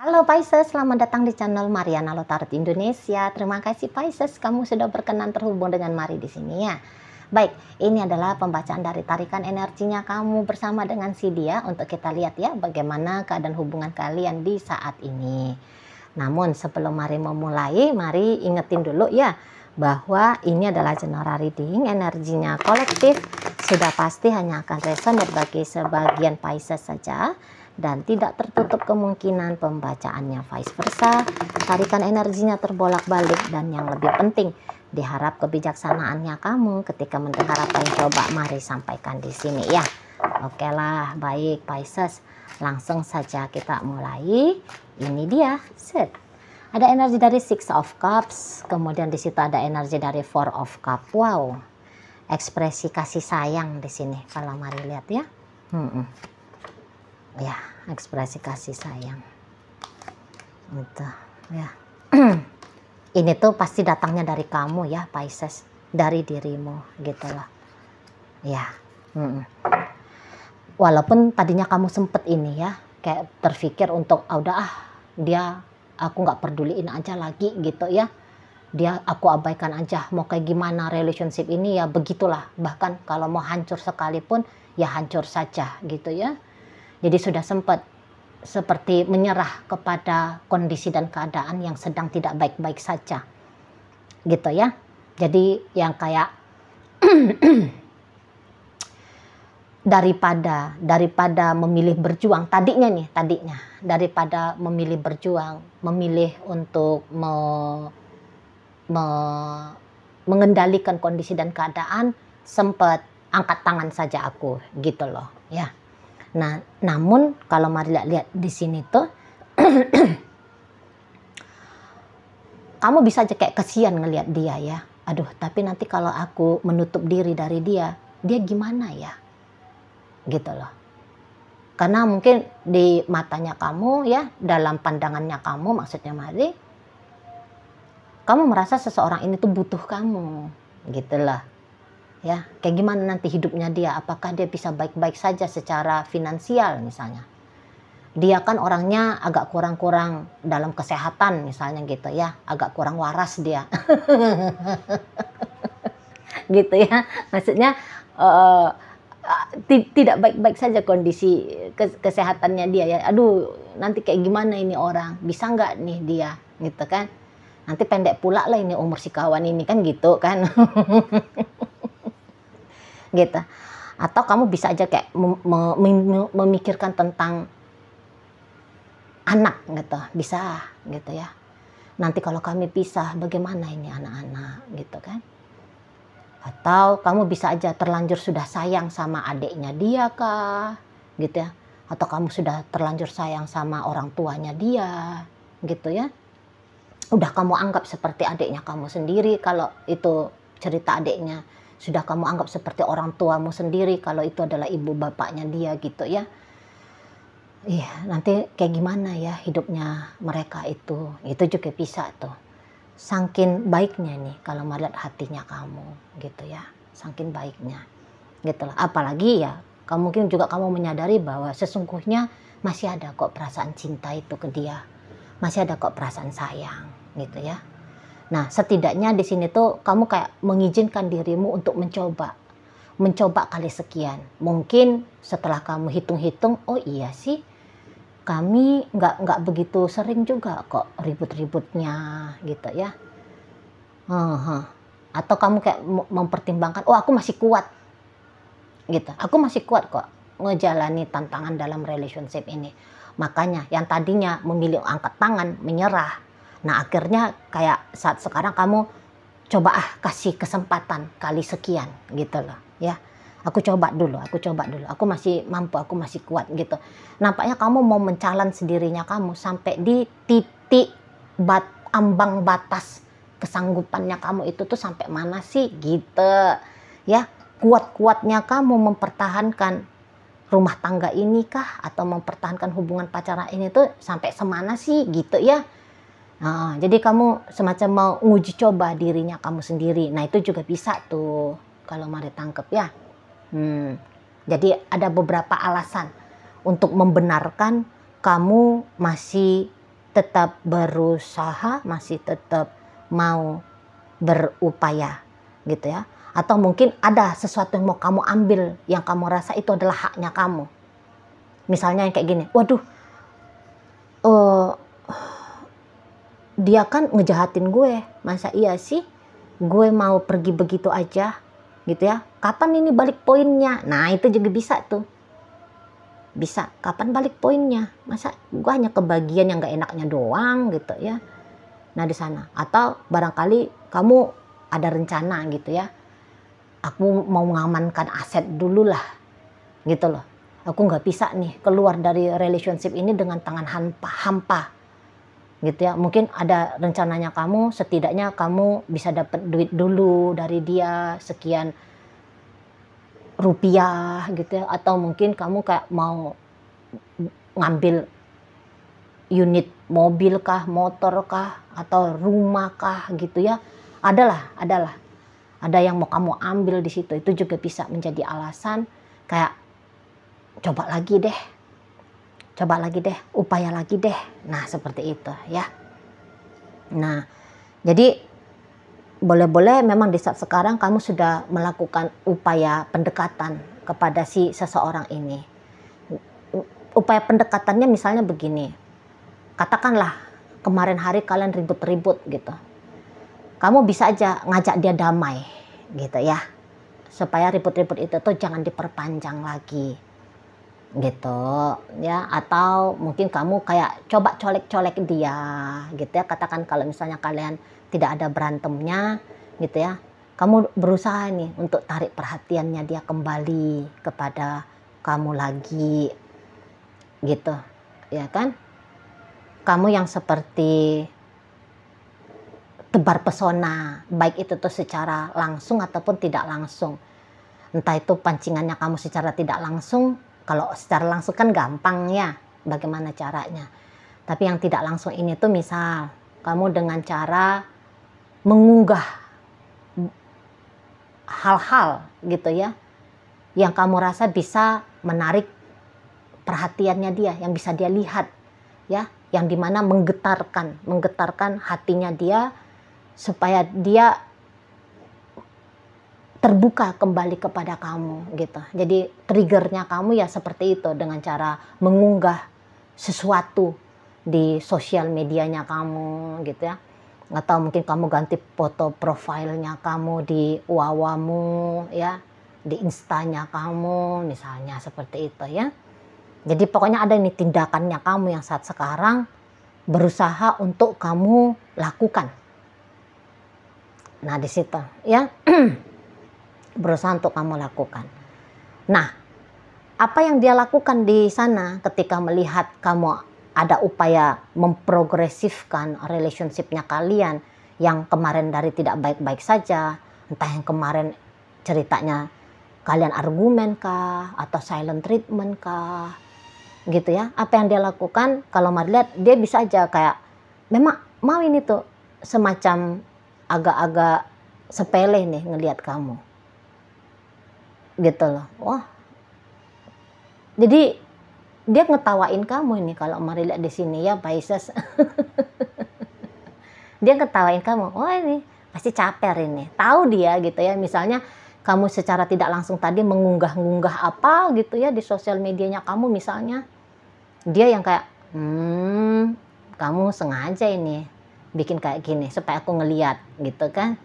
Halo Pisces, selamat datang di channel Mariana Lotarot Indonesia. Terima kasih Pisces, kamu sudah berkenan terhubung dengan Mari di sini ya. Baik, ini adalah pembacaan dari tarikan energinya kamu bersama dengan si dia untuk kita lihat ya bagaimana keadaan hubungan kalian di saat ini. Namun sebelum Mari memulai, mari ingetin dulu ya bahwa ini adalah general reading, energinya kolektif, sudah pasti hanya akan resonate bagi sebagian Pisces saja. Dan tidak tertutup kemungkinan pembacaannya vice versa. Tarikan energinya terbolak-balik dan yang lebih penting, diharap kebijaksanaannya kamu ketika mendengar apa yang coba Mari sampaikan di sini ya. Oke lah, baik Pisces. Langsung saja kita mulai. Ini dia, set. Ada energi dari Six of Cups, kemudian di situ ada energi dari Four of Cups. Wow. Ekspresi kasih sayang di sini kalau Mari lihat ya. Ya, ekspresi kasih sayang gitu ya. Ini tuh pasti datangnya dari kamu ya Pisces, dari dirimu gitu loh ya. Walaupun tadinya kamu sempet ini ya kayak terpikir untuk dia aku nggak peduliin aja lagi gitu ya, dia aku abaikan aja, mau kayak gimana relationship ini ya begitulah, bahkan kalau mau hancur sekalipun ya hancur saja gitu ya. Jadi sudah sempat seperti menyerah kepada kondisi dan keadaan yang sedang tidak baik-baik saja. Gitu ya. Jadi yang kayak daripada memilih berjuang tadinya daripada memilih berjuang, memilih untuk mengendalikan kondisi dan keadaan, sempat angkat tangan saja aku gitu loh ya. Nah, namun kalau Mari lihat di sini tuh kamu bisa aja kayak kesian ngelihat dia ya. Aduh, tapi nanti kalau aku menutup diri dari dia gimana ya? Gitu loh. Karena mungkin di matanya kamu ya, dalam pandangannya kamu, maksudnya Mari, kamu merasa seseorang ini tuh butuh kamu, gitu loh. Ya, kayak gimana nanti hidupnya dia, apakah dia bisa baik-baik saja secara finansial misalnya. Dia kan orangnya agak kurang-kurang dalam kesehatan misalnya gitu ya, agak kurang waras dia. Gitu ya, maksudnya tidak baik-baik saja kondisi kesehatannya dia ya. Aduh, nanti kayak gimana ini orang, bisa nggak nih dia gitu kan. Nanti pendek pula lah ini umur si kawan ini kan gitu kan. Gitu. Atau kamu bisa aja kayak memikirkan tentang anak gitu, bisa gitu ya. Nanti kalau kami pisah bagaimana ini anak-anak gitu kan. Atau kamu bisa aja terlanjur sudah sayang sama adiknya dia kah gitu ya. Atau kamu sudah terlanjur sayang sama orang tuanya dia gitu ya. Udah kamu anggap seperti adiknya kamu sendiri kalau itu cerita adiknya. Sudah kamu anggap seperti orang tuamu sendiri kalau itu adalah ibu bapaknya dia gitu ya. Iya, nanti kayak gimana ya hidupnya mereka itu. Itu juga bisa tuh. Saking baiknya nih kalau melihat hatinya kamu gitu ya. Saking baiknya gitu lah. Apalagi ya, mungkin juga kamu menyadari bahwa sesungguhnya masih ada kok perasaan cinta itu ke dia. Masih ada kok perasaan sayang gitu ya. Nah, setidaknya di sini tuh kamu kayak mengizinkan dirimu untuk mencoba kali sekian. Mungkin setelah kamu hitung-hitung, oh iya sih, kami nggak begitu sering juga kok ribut-ributnya gitu ya. Atau kamu kayak mempertimbangkan, oh aku masih kuat gitu. Aku masih kuat kok ngejalani tantangan dalam relationship ini. Makanya yang tadinya memilih angkat tangan, menyerah. Nah akhirnya kayak saat sekarang kamu coba kasih kesempatan kali sekian gitu loh ya. Aku coba dulu, aku masih mampu, aku masih kuat gitu. Nampaknya kamu mau mencalon sendirinya kamu sampai di titik ambang batas kesanggupannya kamu itu tuh sampai mana sih gitu ya. Kuat-kuatnya kamu mempertahankan rumah tangga ini kah atau mempertahankan hubungan pacaran ini tuh sampai semana sih gitu ya. Nah, jadi kamu semacam mau nguji coba dirinya kamu sendiri. Nah itu juga bisa tuh kalau Mari tangkep ya. Jadi ada beberapa alasan untuk membenarkan kamu masih tetap berusaha, masih tetap mau berupaya gitu ya. Atau mungkin ada sesuatu yang mau kamu ambil yang kamu rasa itu adalah haknya kamu. Misalnya yang kayak gini, waduh, dia kan ngejahatin gue, masa iya sih gue mau pergi begitu aja gitu ya, kapan ini balik poinnya? Nah itu juga bisa tuh, bisa kapan balik poinnya, masa gue hanya kebagian yang gak enaknya doang gitu ya. Nah di sana, atau barangkali kamu ada rencana gitu ya, aku mau mengamankan aset dulu lah gitu loh, aku nggak bisa nih keluar dari relationship ini dengan tangan hampa gitu ya. Mungkin ada rencananya kamu, setidaknya kamu bisa dapat duit dulu dari dia sekian rupiah gitu ya. Atau mungkin kamu kayak mau ngambil unit mobil kah, motor kah, atau rumah kah gitu ya. Ada yang mau kamu ambil di situ. Itu juga bisa menjadi alasan kayak coba lagi deh, upaya lagi deh. Nah seperti itu ya. Nah jadi boleh-boleh memang di saat sekarang kamu sudah melakukan upaya pendekatan kepada si seseorang ini. Upaya pendekatannya misalnya begini, katakanlah kemarin hari kalian ribut-ribut gitu, kamu bisa aja ngajak dia damai gitu ya, supaya ribut-ribut itu tuh jangan diperpanjang lagi gitu ya. Atau mungkin kamu kayak coba colek-colek dia gitu ya. Katakan kalau misalnya kalian tidak ada berantemnya gitu ya, kamu berusaha nih untuk tarik perhatiannya dia kembali kepada kamu lagi gitu ya kan. Kamu yang seperti tebar pesona, baik itu tuh secara langsung ataupun tidak langsung. Entah itu pancingannya kamu secara tidak langsung. Kalau secara langsung kan gampang ya, bagaimana caranya. Tapi yang tidak langsung ini tuh misal kamu dengan cara mengunggah hal-hal gitu ya, yang kamu rasa bisa menarik perhatiannya dia, yang bisa dia lihat ya, yang dimana menggetarkan hatinya dia supaya dia terbuka kembali kepada kamu gitu. Jadi triggernya kamu ya seperti itu, dengan cara mengunggah sesuatu di sosial medianya kamu gitu ya. Atau mungkin kamu ganti foto profilnya kamu di wawamu ya, di instanya kamu misalnya, seperti itu ya. Jadi pokoknya ada nih tindakannya kamu yang saat sekarang berusaha untuk kamu lakukan. Nah di situ ya, berusaha untuk kamu lakukan. Nah apa yang dia lakukan di sana ketika melihat kamu ada upaya memprogresifkan relationship-nya kalian yang kemarin dari tidak baik-baik saja, entah yang kemarin ceritanya kalian argumen kah atau silent treatment kah gitu ya. Apa yang dia lakukan, kalau Mari lihat dia bisa aja kayak memang mau ini tuh semacam agak-agak sepele nih ngelihat kamu gitu loh. Wah, jadi dia ngetawain kamu ini kalau Mari lihat di sini ya Pisces. Dia ngetawain kamu, oh ini pasti caper ini, tahu dia gitu ya. Misalnya kamu secara tidak langsung tadi mengunggah-unggah apa gitu ya di sosial medianya kamu misalnya, dia yang kayak kamu sengaja ini bikin kayak gini supaya aku ngeliat gitu kan.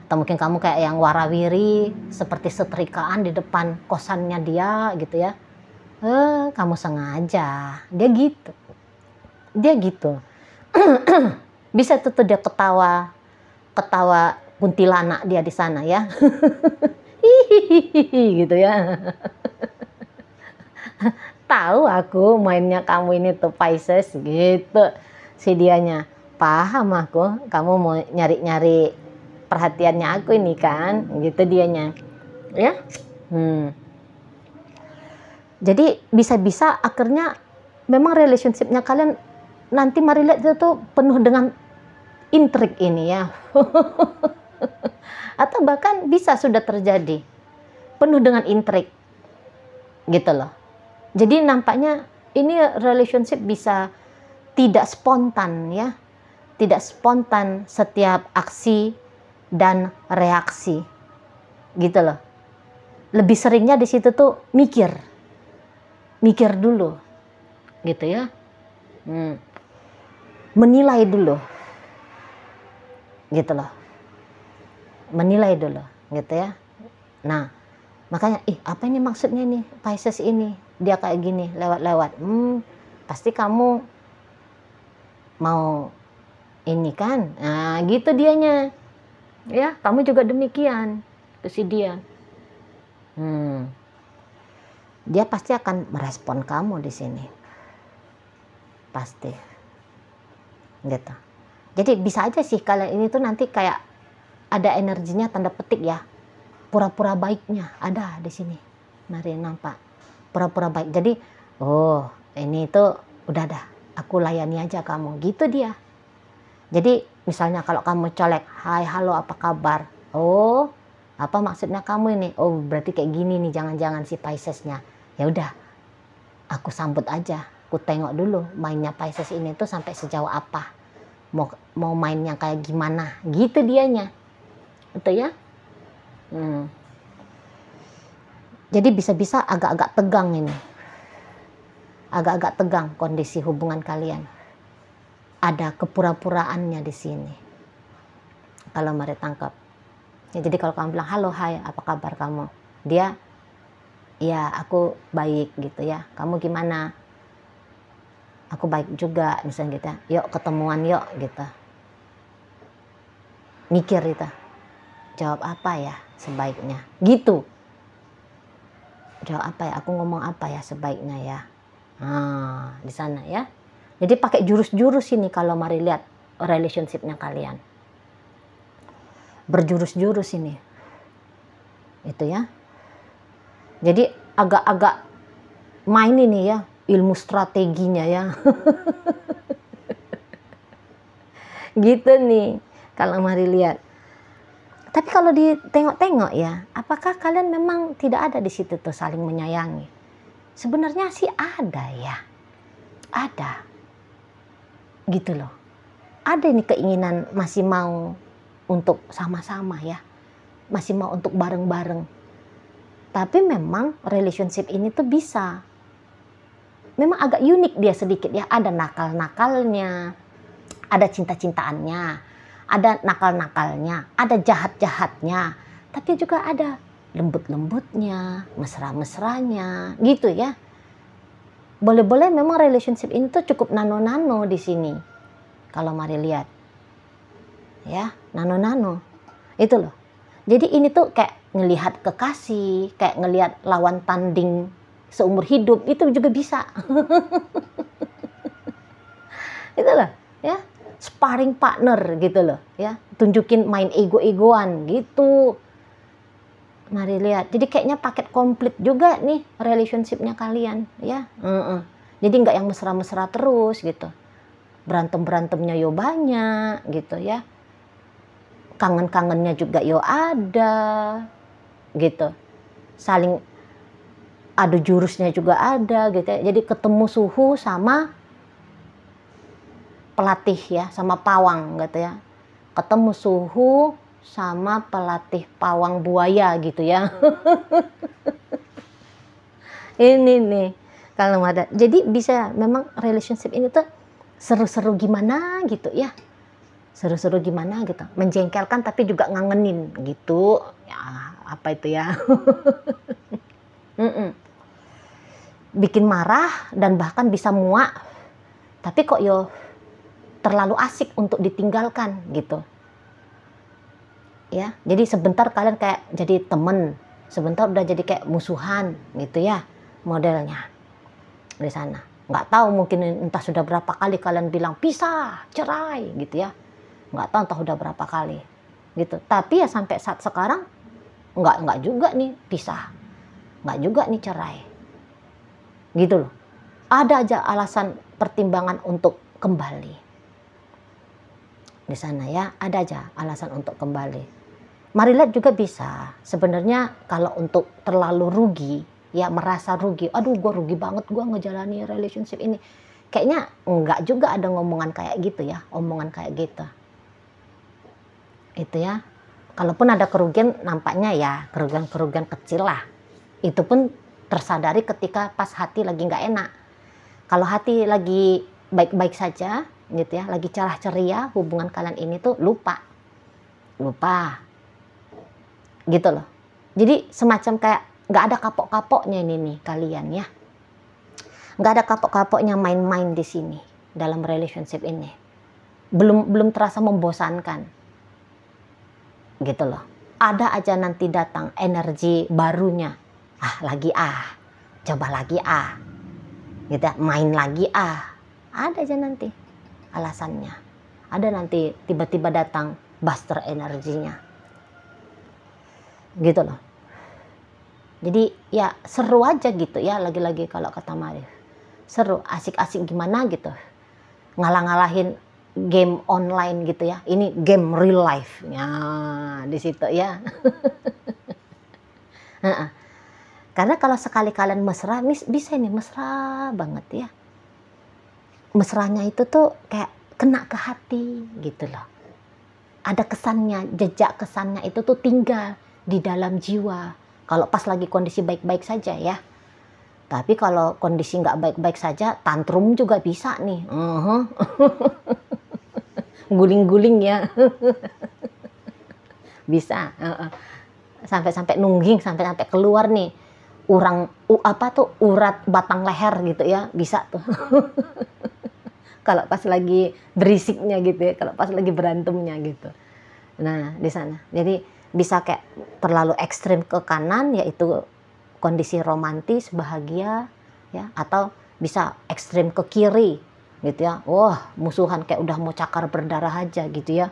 Atau mungkin kamu kayak yang warawiri seperti setrikaan di depan kosannya dia gitu ya, kamu sengaja, dia gitu. Bisa tuh dia ketawa kuntilanak dia di sana ya. Hihihi gitu ya. Tahu aku mainnya kamu ini tuh Pisces gitu. Si dianya paham aku, kamu mau nyari-nyari perhatiannya aku ini kan, gitu dianya ya. Jadi bisa-bisa akhirnya memang relationship-nya kalian nanti Mari lihat itu tuh penuh dengan intrik ini ya. Atau bahkan bisa sudah terjadi penuh dengan intrik gitu loh. Jadi nampaknya ini relationship bisa tidak spontan ya, tidak spontan setiap aksi dan reaksi, gitu loh. Lebih seringnya di situ tuh mikir dulu, gitu ya, menilai dulu, gitu loh, menilai dulu, gitu ya. Nah, makanya, apa ini maksudnya nih Pisces ini, dia kayak gini lewat-lewat, pasti kamu mau ini kan, nah gitu dianya, ya kamu juga demikian ke si dia, dia pasti akan merespon kamu di sini, pasti, gitu. Jadi bisa aja sih kalian ini tuh nanti kayak ada energinya tanda petik ya, pura-pura baiknya ada di sini, mari nampak pura-pura baik. Jadi, oh ini tuh udah dah, aku layani aja kamu, gitu dia. Jadi misalnya kalau kamu colek, hai halo apa kabar, oh apa maksudnya kamu ini, oh berarti kayak gini nih jangan-jangan si Piscesnya, ya udah aku sambut aja, aku tengok dulu mainnya Pisces ini tuh sampai sejauh apa, mau mainnya kayak gimana, gitu dianya, betul ya. Jadi bisa-bisa agak-agak tegang ini, agak-agak tegang kondisi hubungan kalian. Ada kepura-puraannya di sini. Kalau mari tangkap. Ya, jadi kalau kamu bilang halo, hai, apa kabar kamu? Dia, ya aku baik gitu ya. Kamu gimana? Aku baik juga, misalnya gitu. Yuk ketemuan yuk gitu. Mikir gitu. Jawab apa ya sebaiknya? Gitu. Jawab apa ya? Aku ngomong apa ya sebaiknya ya? Nah, di sana ya. Jadi pakai jurus-jurus ini kalau mari lihat relationship-nya kalian. Berjurus-jurus ini. Itu ya. Jadi agak-agak main ini ya, ilmu strateginya ya. Gitu nih kalau mari lihat. Tapi kalau ditengok-tengok ya, apakah kalian memang tidak ada di situ tuh saling menyayangi? Sebenarnya sih ada ya. Ada. Gitu loh. Ada nih keinginan masih mau untuk sama-sama ya. Masih mau untuk bareng-bareng. Tapi memang relationship ini tuh bisa. Memang agak unik dia sedikit ya. Ada nakal-nakalnya. Ada cinta-cintaannya. Ada nakal-nakalnya. Ada jahat-jahatnya. Tapi juga ada lembut-lembutnya. Mesra-mesranya. Gitu ya. Boleh-boleh memang relationship ini tuh cukup nano-nano di sini. Kalau mari lihat. Ya, nano-nano. Itu loh. Jadi ini tuh kayak ngelihat kekasih, kayak ngelihat lawan tanding seumur hidup, itu juga bisa. Itu loh, ya. Sparring partner gitu loh, ya. Tunjukin main ego-egoan gitu. Mari lihat. Jadi kayaknya paket komplit juga nih relationship-nya kalian, ya. Jadi nggak yang mesra-mesra terus gitu. Berantem-berantemnya yo banyak gitu ya. Kangen-kangennya juga yo ada gitu. Saling adu jurusnya juga ada gitu ya. Jadi ketemu suhu sama pelatih ya, sama pawang gitu ya. Ketemu suhu sama pelatih pawang buaya gitu ya. Ini nih kalau ada. Jadi bisa memang relationship ini tuh seru-seru gimana gitu ya. Seru-seru gimana gitu. Menjengkelkan tapi juga ngangenin gitu. Ya, apa itu ya. Bikin marah dan bahkan bisa muak. Tapi kok yo terlalu asik untuk ditinggalkan gitu. Ya, jadi sebentar kalian kayak jadi temen, sebentar udah jadi kayak musuhan gitu ya modelnya di sana. Nggak tahu mungkin entah sudah berapa kali kalian bilang pisah, cerai gitu ya. Nggak tahu entah udah berapa kali gitu. Tapi ya sampai saat sekarang nggak juga nih pisah, nggak juga nih cerai gitu loh. Ada aja alasan pertimbangan untuk kembali di sana ya, ada aja alasan untuk kembali. Mari lihat juga bisa. Sebenarnya kalau untuk terlalu rugi, ya merasa rugi. Aduh, gue rugi banget gue ngejalani relationship ini. kayaknya enggak juga ada ngomongan kayak gitu ya, omongan kayak gitu. Itu ya. Kalaupun ada kerugian, nampaknya ya kerugian kecil lah. Itu pun tersadari ketika pas hati lagi nggak enak. Kalau hati lagi baik-baik saja, gitu ya, lagi cerah ceria, hubungan kalian ini tuh lupa, gitu loh. Jadi semacam kayak nggak ada kapok-kapoknya ini nih kalian ya, nggak ada kapok-kapoknya main-main di sini dalam relationship ini. Belum terasa membosankan. Gitu loh. Ada aja nanti datang energi barunya. Coba lagi gitu ya, main lagi ada aja nanti alasannya. Ada nanti tiba-tiba datang buster energinya. Gitu loh. Jadi ya seru aja gitu ya, lagi-lagi kalau kata Marif. Seru, asik-asik gimana gitu. Ngalah-ngalahin game online gitu ya. Ini game real life. Ya, di situ ya. Karena kalau sekali kalian mesra, bisa ini mesra banget ya. Mesranya itu tuh kayak kena ke hati gitu loh. Ada kesannya, jejak kesannya itu tuh tinggal di dalam jiwa. Kalau pas lagi kondisi baik-baik saja ya. Tapi kalau kondisi nggak baik-baik saja, tantrum juga bisa nih. Guling-guling ya. Bisa. Sampai-sampai nungging, sampai-sampai keluar nih. Urat batang leher gitu ya. Bisa tuh. Kalau pas lagi berisiknya gitu ya. Kalau pas lagi berantemnya gitu. Nah, di sana. Jadi bisa kayak terlalu ekstrim ke kanan, yaitu kondisi romantis, bahagia, ya, atau bisa ekstrim ke kiri, gitu ya. Wah, musuhan kayak udah mau cakar berdarah aja, gitu ya.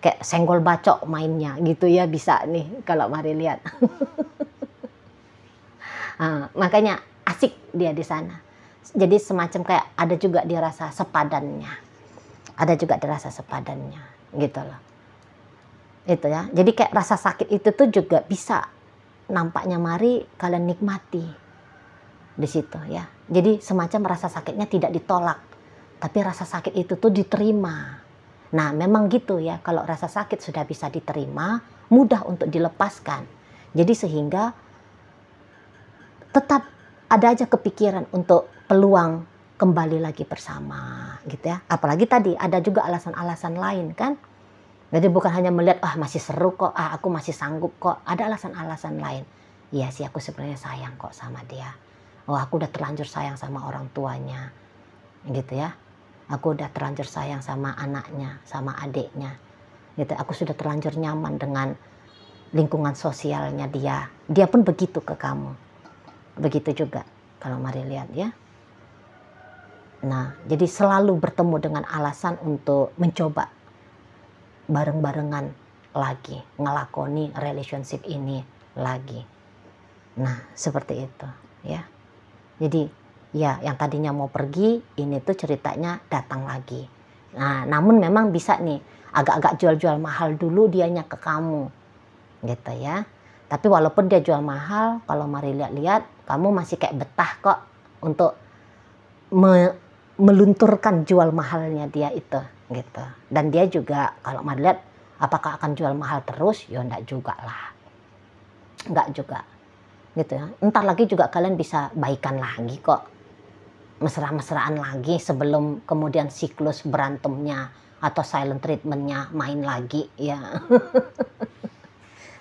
Kayak senggol bacok mainnya, gitu ya, bisa nih kalau mari lihat. Makanya asik dia di sana. Jadi semacam kayak ada juga dirasa sepadannya, gitu loh. Itu ya. Jadi kayak rasa sakit itu tuh juga bisa nampaknya mari kalian nikmati di situ ya. Jadi semacam rasa sakitnya tidak ditolak, tapi rasa sakit itu tuh diterima. Nah, memang gitu ya, kalau rasa sakit sudah bisa diterima, mudah untuk dilepaskan. Jadi sehingga tetap ada aja kepikiran untuk peluang kembali lagi bersama gitu ya. Apalagi tadi ada juga alasan-alasan lain kan. Jadi bukan hanya melihat, masih seru kok, aku masih sanggup kok. Ada alasan-alasan lain. Iya sih, aku sebenarnya sayang kok sama dia. Aku udah terlanjur sayang sama orang tuanya. Gitu ya. Aku udah terlanjur sayang sama anaknya, sama adiknya. Gitu. Aku sudah terlanjur nyaman dengan lingkungan sosialnya dia. Dia pun begitu ke kamu. Begitu juga kalau mari lihat ya. Nah, jadi selalu bertemu dengan alasan untuk mencoba bareng-barengan lagi, ngelakoni relationship ini lagi. Nah, seperti itu ya. Jadi ya yang tadinya mau pergi, ini tuh ceritanya datang lagi. Nah, namun memang bisa nih agak-agak jual-jual mahal dulu dianya ke kamu. Gitu ya. Tapi walaupun dia jual mahal, kalau mari lihat-lihat, kamu masih kayak betah kok untuk melunturkan jual mahalnya dia itu. Gitu. Dan dia juga kalau mari lihat apakah akan jual mahal terus, ya enggak juga lah, enggak juga gitu ya. Entar lagi juga kalian bisa baikan lagi kok, mesra-mesraan lagi sebelum kemudian siklus berantemnya atau silent treatmentnya main lagi ya.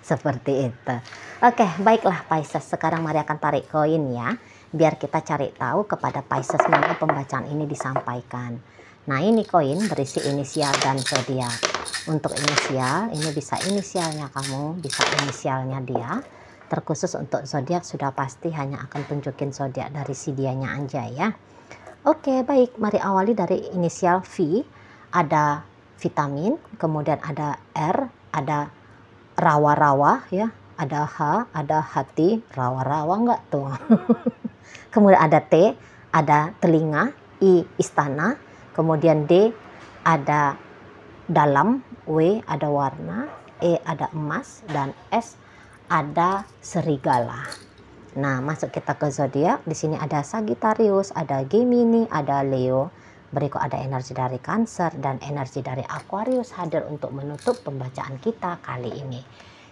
Seperti itu. Oke, baiklah Pisces, sekarang mari akan tarik koin ya, biar kita cari tahu kepada Pisces mana pembacaan ini disampaikan. Nah, ini koin berisi inisial dan zodiak. Untuk inisial, ini bisa inisialnya kamu, bisa inisialnya dia. Terkhusus untuk zodiak sudah pasti hanya akan tunjukin zodiak dari si dianya aja ya. Oke, baik, mari awali dari inisial V. Ada vitamin, kemudian ada R, ada rawa-rawa ya, ada H, ada hati, rawa-rawa enggak tuh. Kemudian ada T, ada telinga, I istana, kemudian D ada dalam, W ada warna, E ada emas, dan S ada serigala. Nah, masuk kita ke zodiak. Di sini ada Sagittarius, ada Gemini, ada Leo. Berikut ada energi dari Cancer dan energi dari Aquarius hadir untuk menutup pembacaan kita kali ini.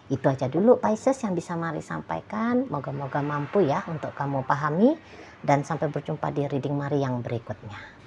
Itu aja dulu Pisces yang bisa Mari sampaikan. Moga-moga mampu ya untuk kamu pahami. Dan sampai berjumpa di reading Mari yang berikutnya.